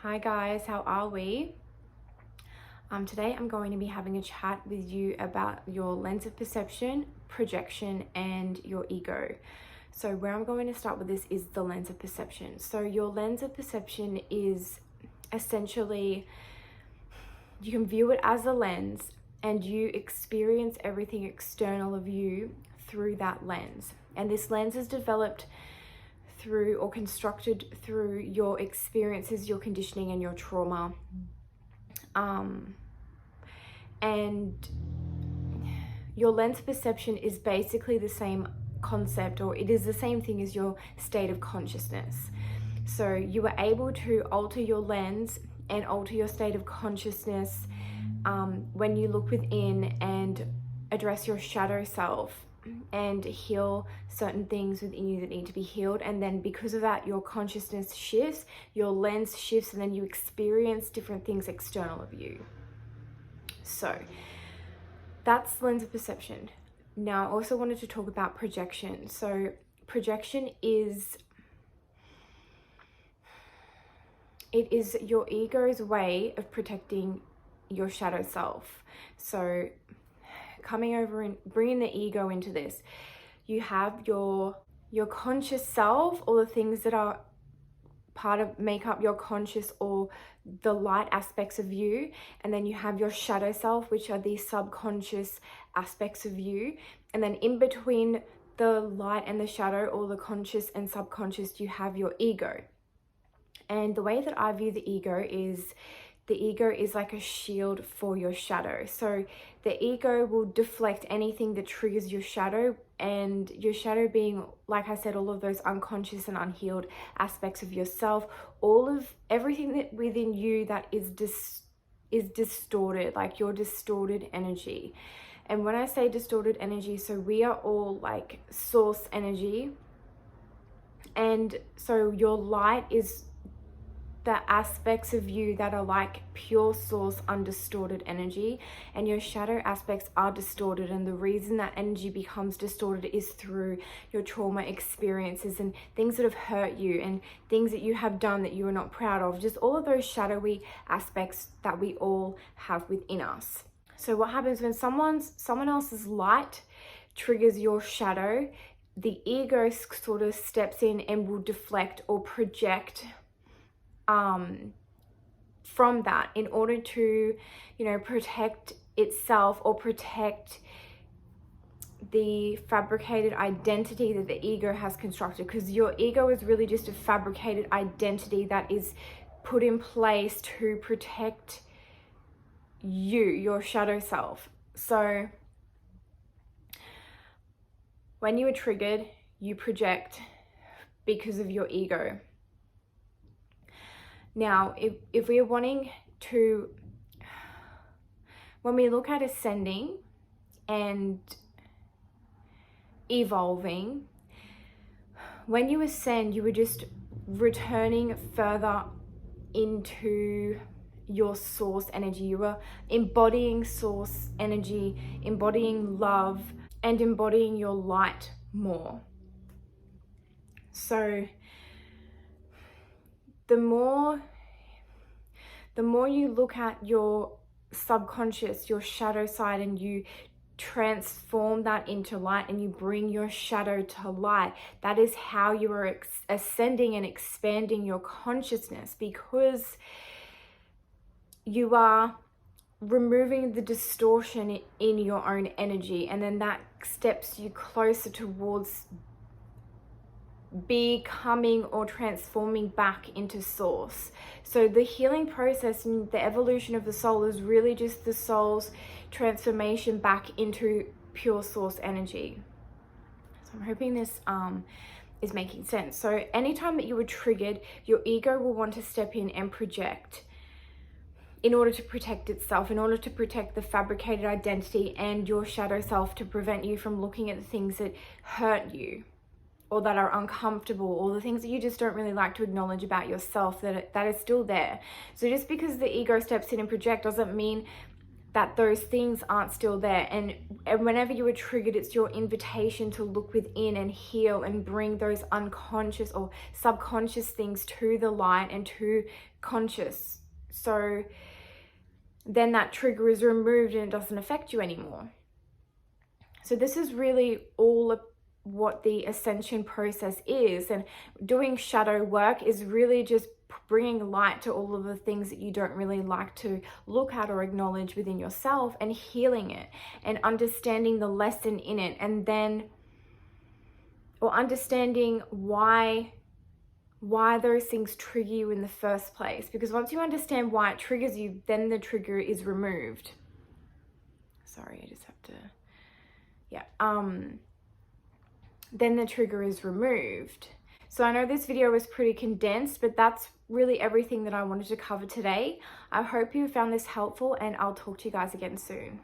Hi guys, how are we? Today I'm going to be having a chat with you about your lens of perception, projection, and your ego. So where I'm going to start with this is the lens of perception. So your lens of perception is essentially, you can view it as a lens and you experience everything external of you through that lens. And this lens is developed through or constructed through your experiences, your conditioning, and your trauma. And your lens perception is basically the same concept, or it is the same thing as your state of consciousness. So you are able to alter your lens and alter your state of consciousness when you look within and address your shadow self and heal certain things within you that need to be healed. And then because of that, your consciousness shifts, your lens shifts, and then you experience different things external of you. So that's lens of perception. Now I also wanted to talk about projection. So projection is your ego's way of protecting your shadow self. So coming over and bringing the ego into this, you have your conscious self, or the things that are make up your conscious or the light aspects of you, and then you have your shadow self, which are the subconscious aspects of you, and then in between the light and the shadow, or the conscious and subconscious, you have your ego. And the way that I view the ego is like a shield for your shadow. So the ego will deflect anything that triggers your shadow, and your shadow being, like I said, all of those unconscious and unhealed aspects of yourself, everything that within you that is distorted, like your distorted energy. And when I say distorted energy, so we are all like source energy, and so your light is the aspects of you that are like pure source, undistorted energy, and your shadow aspects are distorted. And the reason that energy becomes distorted is through your trauma experiences and things that have hurt you and things that you have done that you are not proud of, just all of those shadowy aspects that we all have within us. So what happens when someone else's light triggers your shadow, the ego sort of steps in and will deflect or project from that in order to, protect itself or protect the fabricated identity that the ego has constructed. Because your ego is really just a fabricated identity that is put in place to protect you, your shadow self. So when you are triggered, you project because of your ego. Now, if we are wanting to, when we look at ascending and evolving, when you ascend, you are just returning further into your source energy. You are embodying source energy, embodying love, and embodying your light more. So the more you look at your subconscious, your shadow side, and you transform that into light and you bring your shadow to light, that is how you are ascending and expanding your consciousness, because you are removing the distortion in your own energy, and then that steps you closer towards becoming or transforming back into source. So the healing process and the evolution of the soul is really just the soul's transformation back into pure source energy. So I'm hoping this is making sense. So anytime that you are triggered, your ego will want to step in and project in order to protect itself, in order to protect the fabricated identity and your shadow self, to prevent you from looking at the things that hurt you, or that are uncomfortable, or the things that you just don't really like to acknowledge about yourself that is still there. So just because the ego steps in and project doesn't mean that those things aren't still there. And whenever you are triggered, it's your invitation to look within and heal and bring those unconscious or subconscious things to the light and to conscious. So then that trigger is removed and it doesn't affect you anymore. So this is really all what the ascension process is. And doing shadow work is really just bringing light to all of the things that you don't really like to look at or acknowledge within yourself, and healing it and understanding the lesson in it, and then, or understanding why those things trigger you in the first place. Because once you understand why it triggers you, then the trigger is removed. Sorry, I just have to, then the trigger is removed. So I know this video was pretty condensed, but that's really everything that I wanted to cover today. I hope you found this helpful, and I'll talk to you guys again soon.